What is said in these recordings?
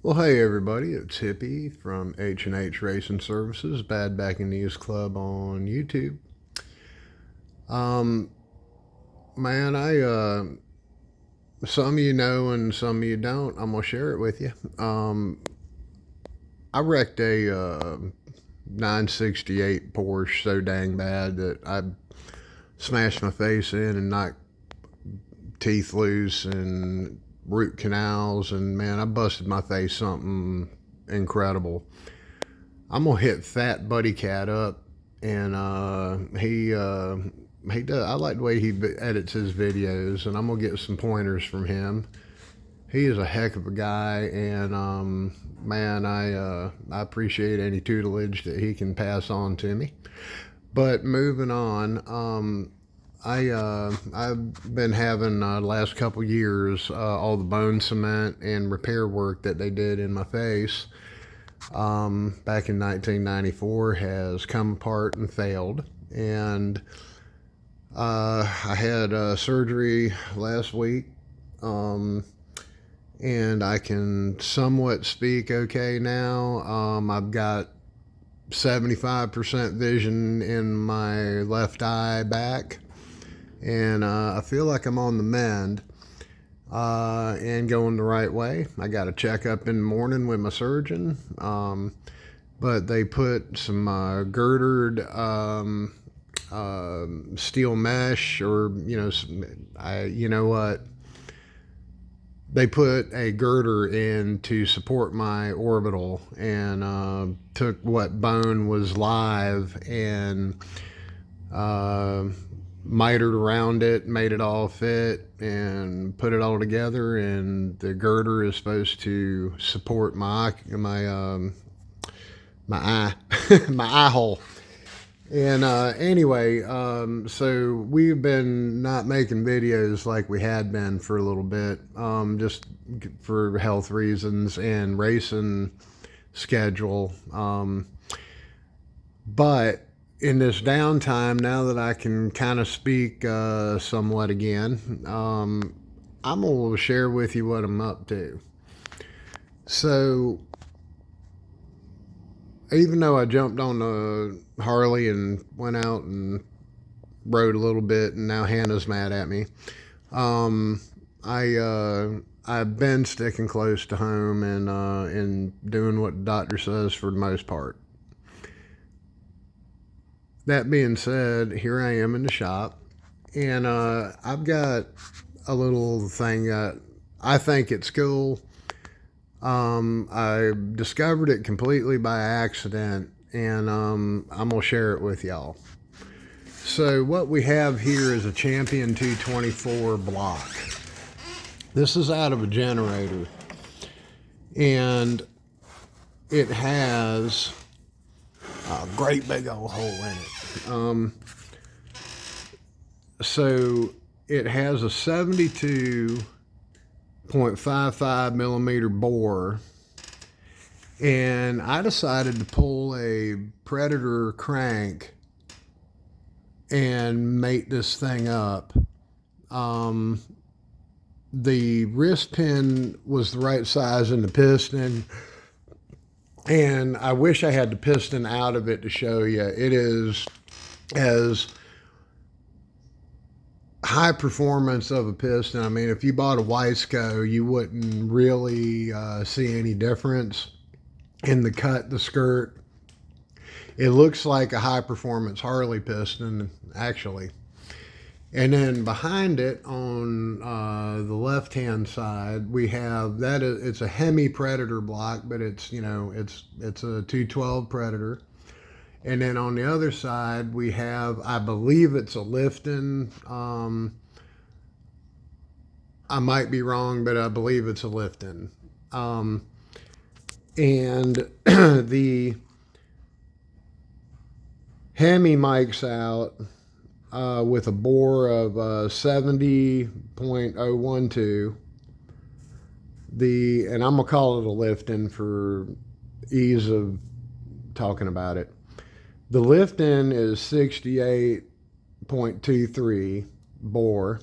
Well, hey everybody, it's Hippie from H&H Racing Services, Bad Backing News Club on YouTube. Um, man, some of you know and some of you don't. I'm gonna share it with you. I wrecked a 968 Porsche so dang bad that I smashed my face in and knocked teeth loose and root canals, and man, I busted my face something incredible. I'm gonna hit Fat Buddy Cat up, and he does. I like the way he edits his videos, and I'm gonna get some pointers from him. He is a heck of a guy, and man, I appreciate any tutelage that he can pass on to me. But moving on, I've been having the last couple years all the bone cement and repair work that they did in my face back in 1994 has come apart and failed. And I had surgery last week, and I can somewhat speak okay now. I've got 75% vision in my left eye back, and I feel like I'm on the mend. And going the right way. I got a checkup in the morning with my surgeon, but they put some girdered steel mesh, or you know what? They put a girder in to support my orbital, and took what bone was live and mitered around it, made it all fit, and put it all together. And the girder is supposed to support my eye my eye hole. And anyway, so we've been not making videos like we had been for a little bit, just for health reasons and racing schedule. But in this downtime, now that I can kind of speak somewhat again, I'm going to share with you what I'm up to. So, even though I jumped on a Harley and went out and rode a little bit, and now Hannah's mad at me, um, I've been sticking close to home and doing what the doctor says for the most part. That being said, here I am in the shop, and I've got a little thing that I think it's cool. I discovered it completely by accident, and I'm gonna share it with y'all. So what we have here is a Champion 224 block. This is out of a generator, and it has a great big old hole in it. So it has a 72.55 millimeter bore, and I decided to pull a Predator crank and mate this thing up. The wrist pin was the right size in the piston, and I wish I had the piston out of it to show you. It is as high performance of a piston. I mean, if you bought a Wiseco, you wouldn't really see any difference in the cut, the skirt. It looks like a high performance Harley piston, actually. And then behind it on the left hand side, we have it's a Hemi Predator block, but it's it's a 212 Predator. And then on the other side, we have, I believe it's a Lifton. I might be wrong, but I believe it's a Lifton. And the Hemi mic's out with a bore of 70.012. And I'm gonna call it a Lifton for ease of talking about it. The Lifton is 68.23 bore.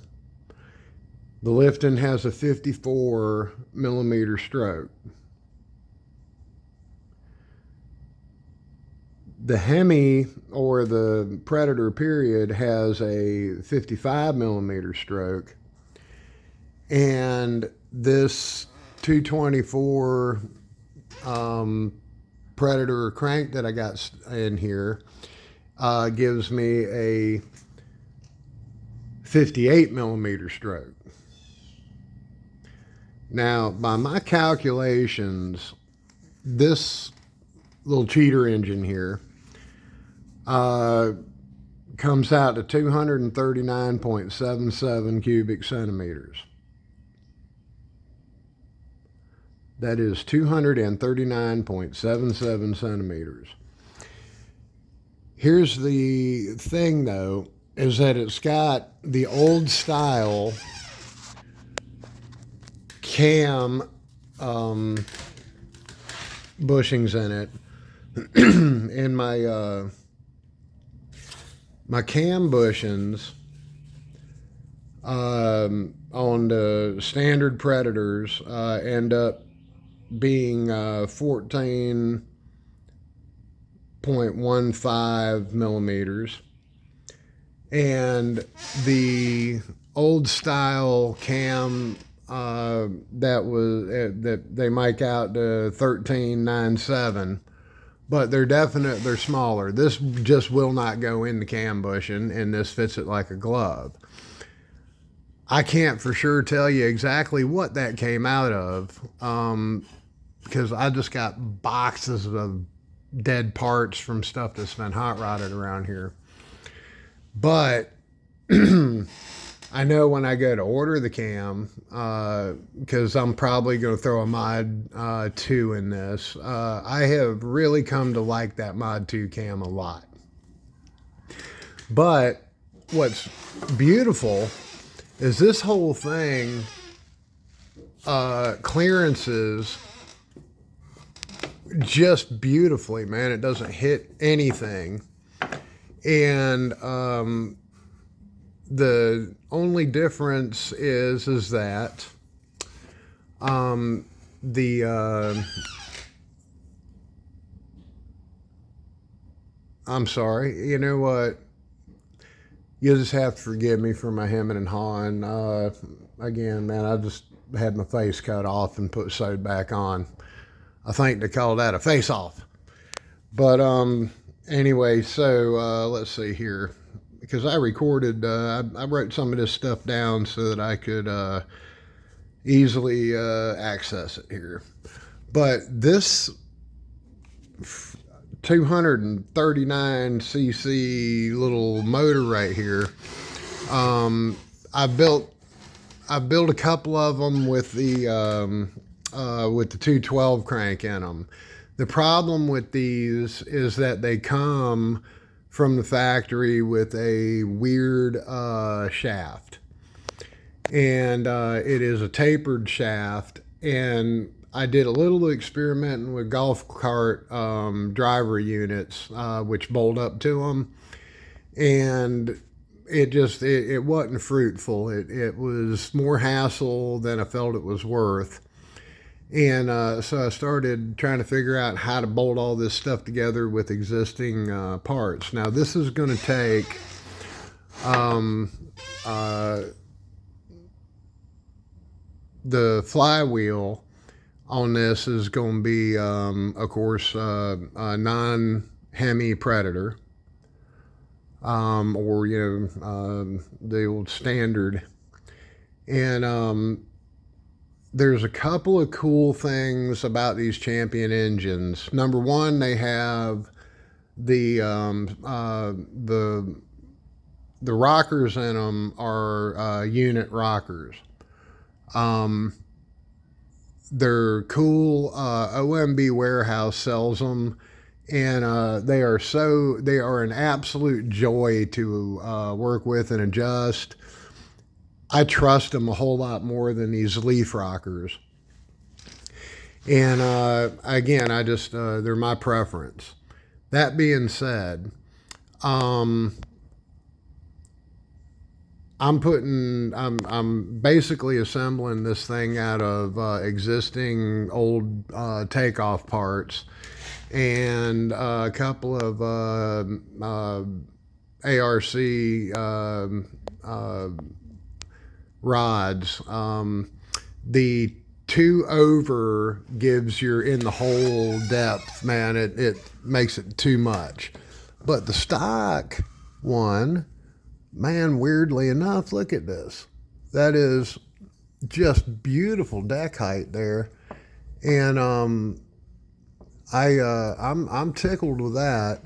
The Lifton has a 54 millimeter stroke. The Hemi, or the Predator period, has a 55 millimeter stroke, and this 224 Predator crank that I got in here gives me a 58 millimeter stroke. Now, by my calculations, this little cheater engine here comes out to 239.77 cubic centimeters. That is 239.77 centimeters. Here's the thing, though, is that it's got the old style cam bushings in it. And my cam bushings on the standard Predators end up being 14.15 millimeters, and the old style cam that they make out to 13.97, but they're smaller. This just will not go in the cam bushing, and this fits it like a glove. I can't for sure tell you exactly what that came out of, because I just got boxes of dead parts from stuff that's been hot rodded around here. But I know when I go to order the cam, because I'm probably going to throw a Mod 2 in this, I have really come to like that Mod 2 cam a lot. But what's beautiful is this whole thing clearances just beautifully, man. It doesn't hit anything. And the only difference is that I'm sorry, you know what? You'll just have to forgive me for my hemming and hawing. Again, man, I just had my face cut off and sewed back on. I think they call that a face off. But anyway, so let's see here. Because I recorded, I wrote some of this stuff down so that I could easily access it here. But this 239cc little motor right here, I built a couple of them with the 212 crank in them. The problem with these is that they come from the factory with a weird shaft, and it is a tapered shaft. And I did a little experimenting with golf cart driver units, which bolt up to them, and it wasn't fruitful. It was more hassle than I felt it was worth. And so I started trying to figure out how to bolt all this stuff together with existing parts. Now, this is going to take the flywheel on this is going to be, of course, a non-Hemi Predator, or, the old standard. And there's a couple of cool things about these Champion engines. Number one, they have the rockers in them are unit rockers. They're cool. OMB Warehouse sells them, and they are an absolute joy to work with and adjust. I trust them a whole lot more than these leaf rockers. And again, they're my preference. That being said, I'm basically assembling this thing out of existing old takeoff parts, and a couple of ARC rods. The 2 over gives your in the hole depth, man. It makes it too much. But the stock one, man, weirdly enough, look at this. That is just beautiful deck height there. And I'm tickled with that.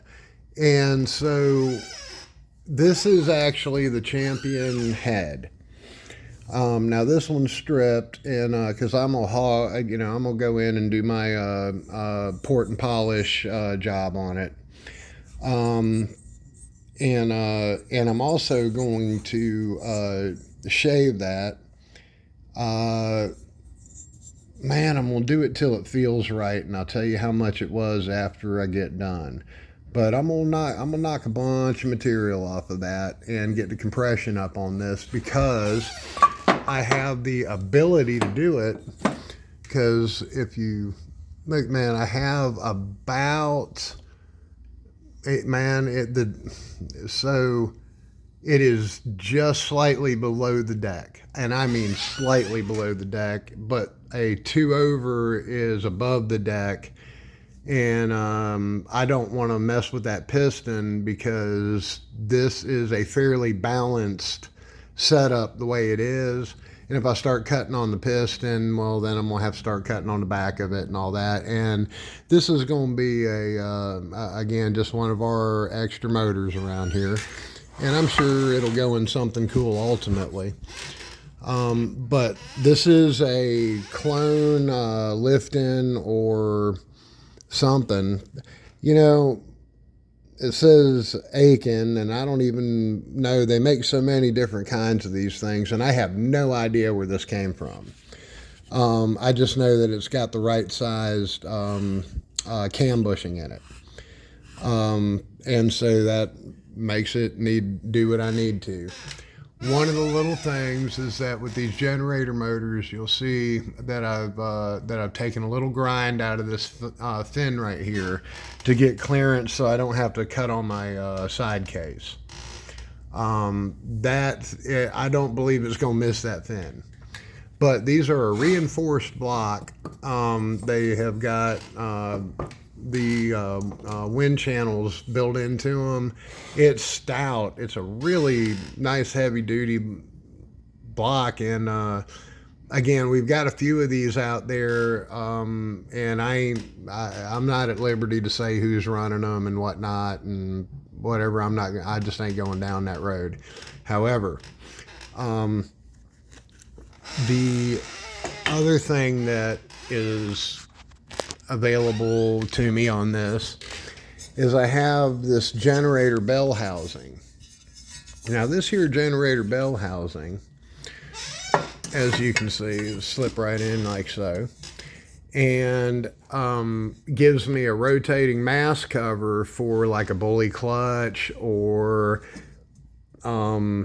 And so this is actually the Champion head. Now this one's stripped, and because I'm gonna go in and do my port and polish job on it. And I'm also going to shave that. Man, I'm gonna do it till it feels right, and I'll tell you how much it was after I get done. But I'm gonna knock a bunch of material off of that and get the compression up on this, because I have the ability to do it. Because if you look, man, I have about so it is just slightly below the deck, and I mean slightly below the deck, but a 2 over is above the deck. And I don't want to mess with that piston, because this is a fairly balanced setup the way it is. And if I start cutting on the piston, well, then I'm going to have to start cutting on the back of it and all that. And this is going to be again, just one of our extra motors around here. And I'm sure it'll go in something cool ultimately. But this is a clone lift-in or something. You know, it says Aiken, and I don't even know. They make so many different kinds of these things, and I have no idea where this came from. I just know that it's got the right sized cam bushing in it. And so that makes it do what I need to. One of the little things is that with these generator motors, you'll see that I've taken a little grind out of this fin right here to get clearance, so I don't have to cut on my side case. I don't believe it's going to miss that fin. But these are a reinforced block. They have got the wind channels built into them. It's stout. It's a really nice heavy duty block, and again, we've got a few of these out there, and I'm not at liberty to say who's running them and whatnot and whatever. I just ain't going down that road. However, the other thing that is available to me on this is I have this generator bell housing. Now this here generator bell housing, as you can see, slip right in like so, and gives me a rotating mass cover for like a bully clutch, or I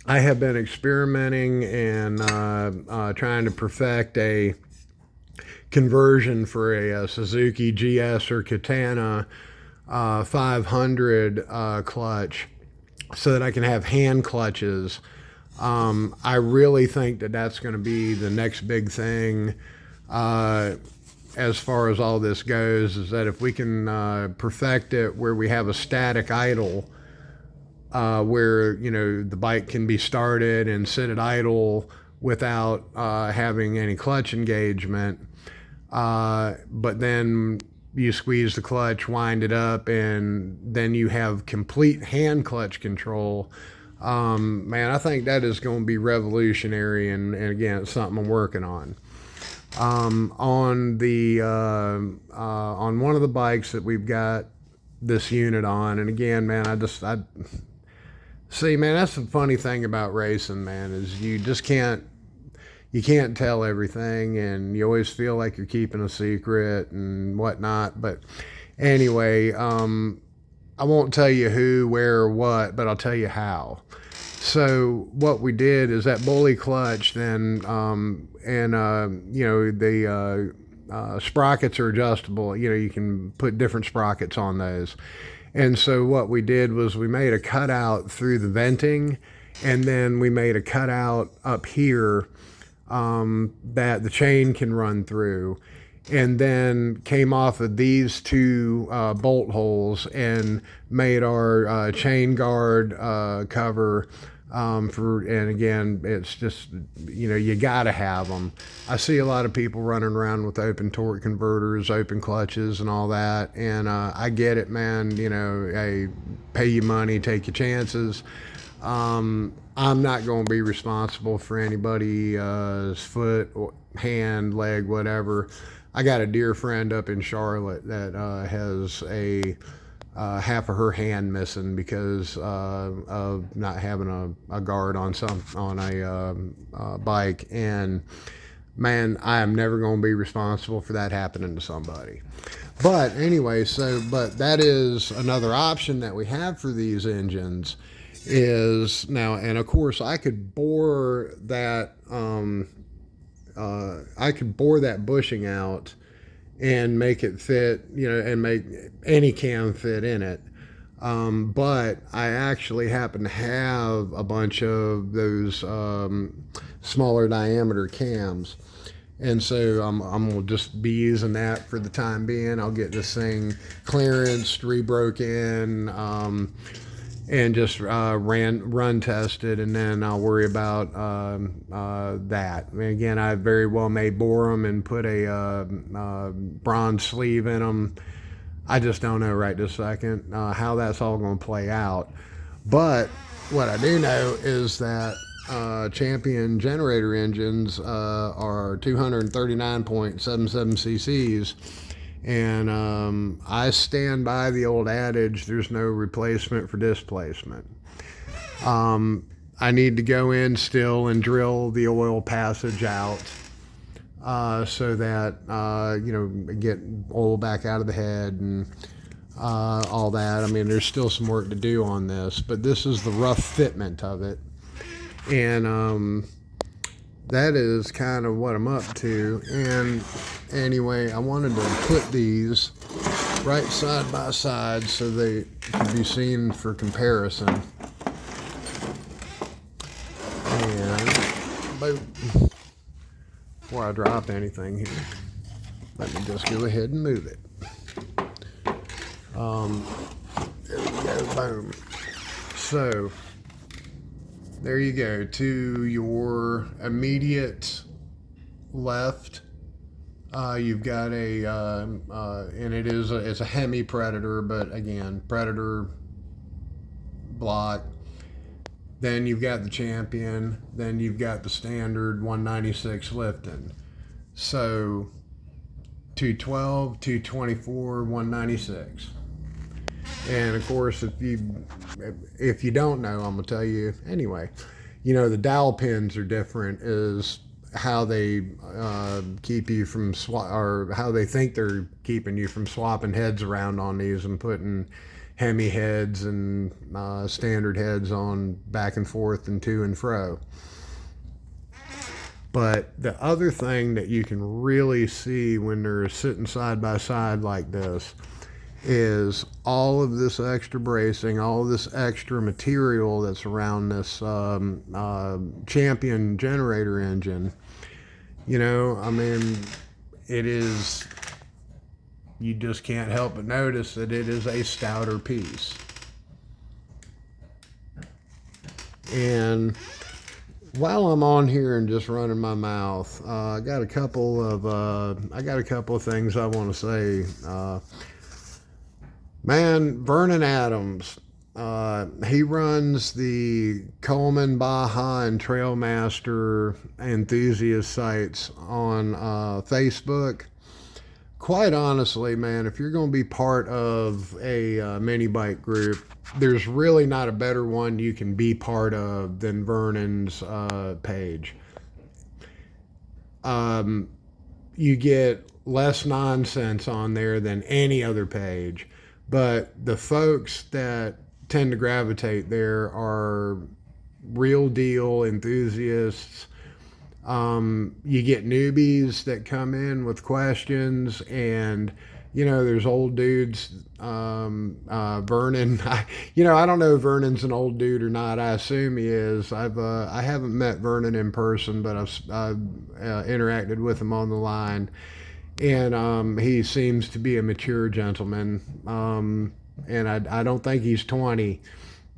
have been experimenting and trying to perfect a conversion for a Suzuki GS or Katana 500 clutch, so that I can have hand clutches. I really think that that's going to be the next big thing as far as all this goes, is that if we can perfect it where we have a static idle, where, you know, the bike can be started and sit at idle without having any clutch engagement, but then you squeeze the clutch, wind it up, and then you have complete hand clutch control. Man, I think that is going to be revolutionary, and again, it's something I'm working on. On one of the bikes that we've got this unit on, and again, man, I see, man, that's the funny thing about racing, man, is you can't tell everything, and you always feel like you're keeping a secret and whatnot. But anyway, I won't tell you who, where, or what, but I'll tell you how. So what we did is that bully clutch then, you know, sprockets are adjustable. You know, you can put different sprockets on those. And so what we did was we made a cutout through the venting, and then we made a cutout up here that the chain can run through, and then came off of these two bolt holes and made our chain guard cover and again, it's just, you know, you got to have them. I see a lot of people running around with open torque converters, open clutches and all that, and I get it, man. You know, hey, pay you money, take your chances. I'm not going to be responsible for anybody's foot, or hand, leg, whatever. I got a dear friend up in Charlotte that has a half of her hand missing because of not having a guard on a bike. And man, I am never going to be responsible for that happening to somebody. But anyway, but that is another option that we have for these engines is now, and of course I could bore that bushing out and make it fit, you know, and make any cam fit in it. But I actually happen to have a bunch of those smaller diameter cams. And so I'm going to just be using that for the time being. I'll get this thing clearanced, rebroken, and just run tested, and then I'll worry about that. I mean, again, I very well may bore them and put a bronze sleeve in them. I just don't know right this second how that's all going to play out. But what I do know is that Champion generator engines are 239.77 cc's. And I stand by the old adage, there's no replacement for displacement. I need to go in still and drill the oil passage out so that, you know, get oil back out of the head and all that. I mean, there's still some work to do on this, but this is the rough fitment of it. And that is kind of what I'm up to. And anyway, I wanted to put these right side by side so they could be seen for comparison. And boom. Before I drop anything here, let me just go ahead and move it. There we go, boom. So there you go. To your immediate left, you've got and it's a Hemi Predator, but again, Predator block. Then you've got the Champion. Then you've got the standard 196 Lifton. So 212, 224, 196. And of course, if you don't know, I'm gonna tell you anyway. You know, the dowel pins are different, is how they keep you from or how they think they're keeping you from swapping heads around on these and putting Hemi heads and standard heads on back and forth and to and fro. But the other thing that you can really see when they're sitting side by side like this is all of this extra bracing, all of this extra material that's around this Champion generator engine. You know, I mean, it is, you just can't help but notice that it is a stouter piece. And while I'm on here and just running my mouth, I got a couple of things I want to say. Man, Vernon Adams, he runs the Coleman, Baja, and Trailmaster enthusiast sites on Facebook. Quite honestly, man, if you're going to be part of a mini bike group, there's really not a better one you can be part of than Vernon's page. You get less nonsense on there than any other page. But the folks that tend to gravitate there are real deal enthusiasts. You get newbies that come in with questions, and there's old dudes. Vernon, I don't know if Vernon's an old dude or not. I assume he is. I haven't met Vernon in person, but I've interacted with him on the line, and he seems to be a mature gentleman. And I don't think he's 20,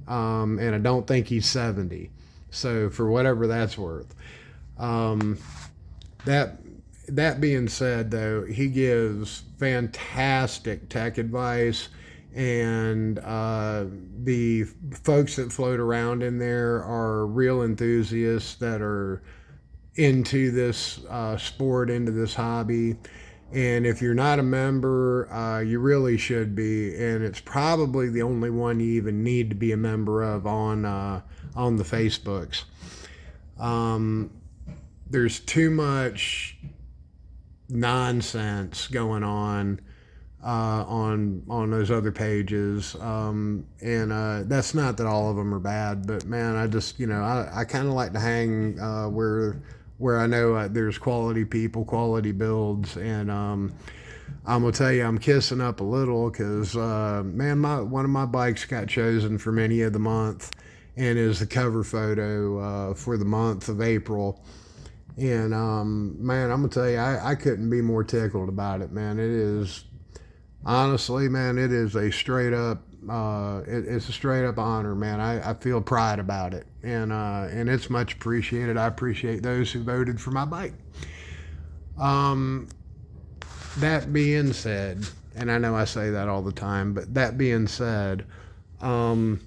and I don't think he's 70. So for whatever that's worth. Um, that that being said, though, he gives fantastic tech advice, and the folks that float around in there are real enthusiasts that are into this sport, into this hobby. And if you're not a member, you really should be. And it's probably the only one you even need to be a member of on the Facebooks. Um, there's too much nonsense going on those other pages, and that's not that all of them are bad, but man, I just I kind of like to hang where I know there's quality people, quality builds, and I'm gonna tell you, I'm kissing up a little because man, one of my bikes got chosen for many of the month, and is the cover photo for the month of April. And man, I'm gonna tell you, I couldn't be more tickled about it, man. It is honestly, man, it is a straight up, it's a straight up honor, man. I feel pride about it, and it's much appreciated. I appreciate those who voted for my bike. Um, that being said, and I know I say that all the time, but that being said, um,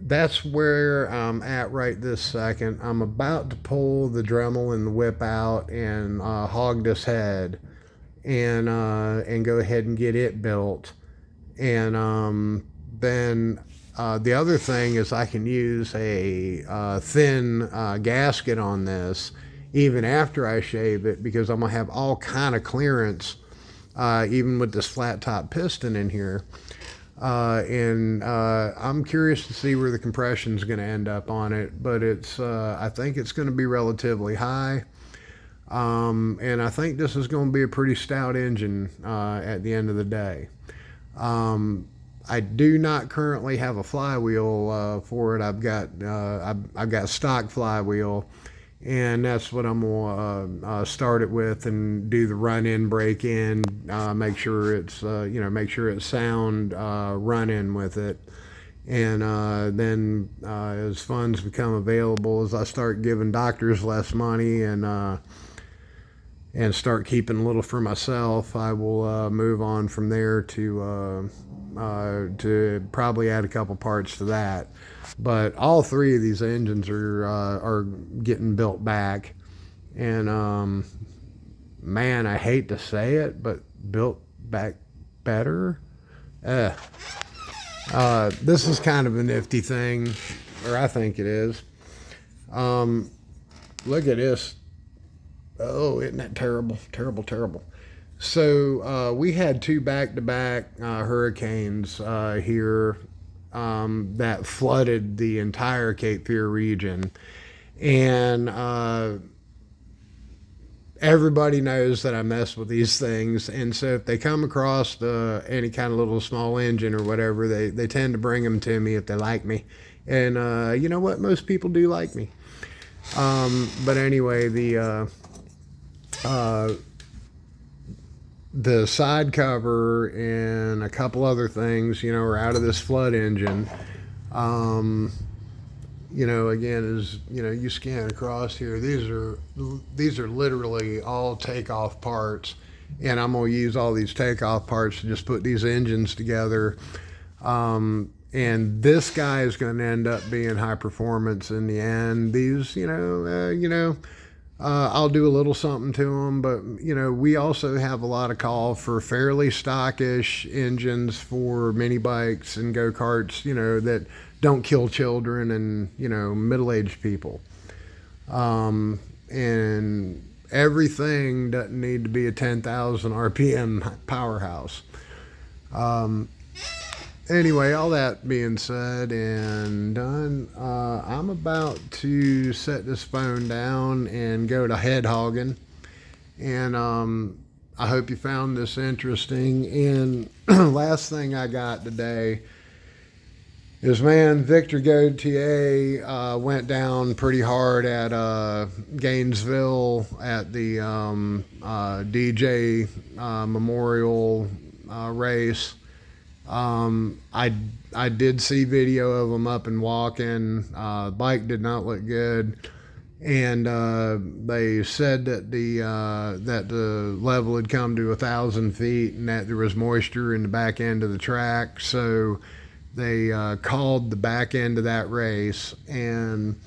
that's where I'm at right this second. I'm about to pull the Dremel and the whip out and hog this head and go ahead and get it built. And then the other thing is I can use a thin gasket on this even after I shave it, because I'm gonna have all kind of clearance even with this flat top piston in here. And I'm curious to see where the compression is going to end up on it, but I think it's going to be relatively high. And I think this is going to be a pretty stout engine at the end of the day. I do not currently have a flywheel for it. I've got stock flywheel, and that's what I'm gonna start it with and do the run in, break in, make sure it's make sure it's sound run in with it. And then as funds become available, as I start giving doctors less money and start keeping a little for myself, I will move on from there to probably add a couple parts to that. But all three of these engines are getting built back, and man, I hate to say it, but built back better. This is kind of a nifty thing, or I think it is. Look at this. Oh, isn't that terrible? Terrible, terrible. So we had two back-to-back hurricanes here that flooded the entire Cape Fear region. And everybody knows that I mess with these things. And so if they come across any kind of little small engine or whatever, they tend to bring them to me if they like me. And you know what? Most people do like me. But anyway, the side cover and a couple other things, are out of this flood engine. Again, as you scan across here, these are literally all takeoff parts, and I'm gonna use all these takeoff parts to just put these engines together. And this guy is going to end up being high performance in the end. These, I'll do a little something to them, but we also have a lot of call for fairly stockish engines for mini bikes and go-karts, that don't kill children and middle-aged people. And everything doesn't need to be a 10,000 RPM powerhouse. Anyway, all that being said and done, I'm about to set this phone down and go to head hogging. And I hope you found this interesting. And last thing I got today is, man, Victor Gautier went down pretty hard at Gainesville at the DJ Memorial race. I did see video of him up and walking. Bike did not look good, and they said that the level had come to 1,000 feet and that there was moisture in the back end of the track. So they called the back end of that race, and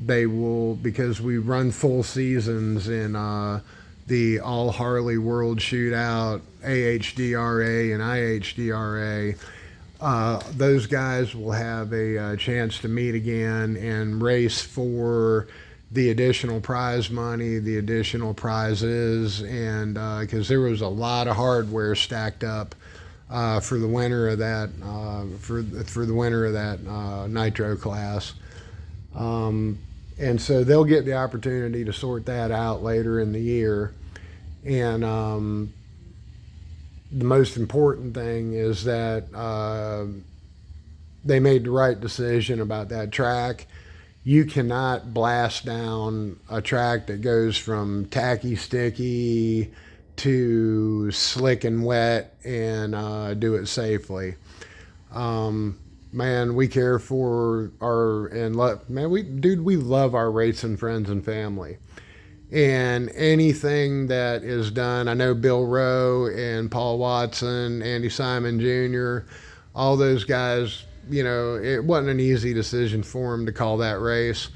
they will, because we run full seasons in the All Harley World Shootout, AHDRA and IHDRA. Those guys will have a chance to meet again and race for the additional prize money, the additional prizes, and because there was a lot of hardware stacked up for the winner of that for the winner of that nitro class. And so they'll get the opportunity to sort that out later in the year. And the most important thing is that they made the right decision about that track. You cannot blast down a track that goes from tacky sticky to slick and wet and do it safely. Man, we care for we love our racing friends and family. And anything that is done, I know Bill Rowe and Paul Watson, Andy Simon Jr., all those guys, it wasn't an easy decision for them to call that race.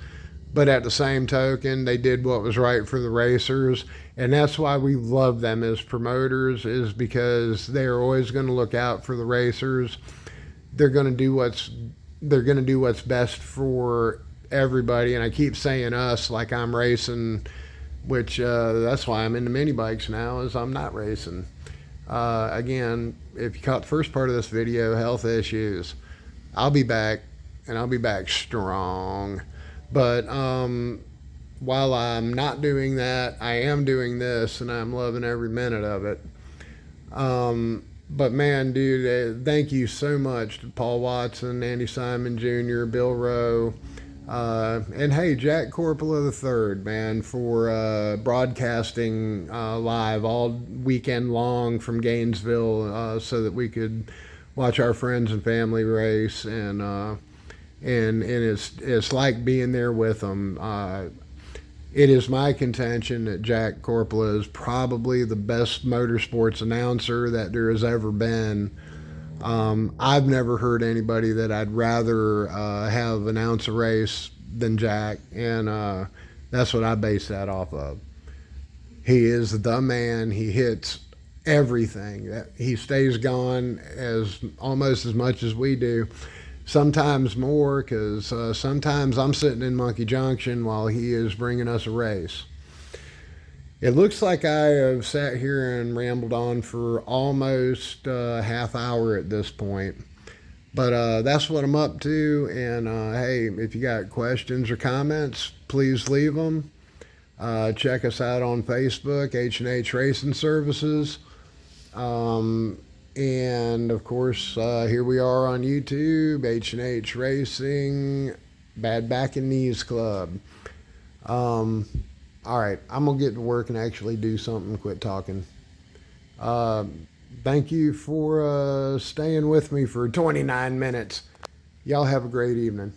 But at the same token, they did what was right for the racers. And that's why we love them as promoters, is because they're always going to look out for the racers. They're going to do what's best for everybody. And I keep saying us like I'm racing, which that's why I'm into mini bikes now, is I'm not racing. Again, if you caught the first part of this video, health issues, I'll be back, and I'll be back strong. But while I'm not doing that, I am doing this, and I'm loving every minute of it. But man, dude, thank you so much to Paul Watson, Andy Simon Jr., Bill Rowe, and hey, Jack Corpola III, man, for broadcasting live all weekend long from Gainesville, so that we could watch our friends and family race, and it's like being there with them. It is my contention that Jack Corpola is probably the best motorsports announcer that there has ever been. I've never heard anybody that I'd rather have announce a race than Jack, and that's what I base that off of. He is the man. He hits everything. He stays gone almost as much as we do. Sometimes more, because sometimes I'm sitting in Monkey Junction while he is bringing us a race. It looks like I have sat here and rambled on for almost a half hour at this point. But that's what I'm up to. And hey, if you got questions or comments, please leave them. Check us out on Facebook, H&H Racing Services. And of course, here we are on YouTube, H&H Racing, Bad Back and Knees Club. All right, I'm going to get to work and actually do something, quit talking. Thank you for staying with me for 29 minutes. Y'all have a great evening.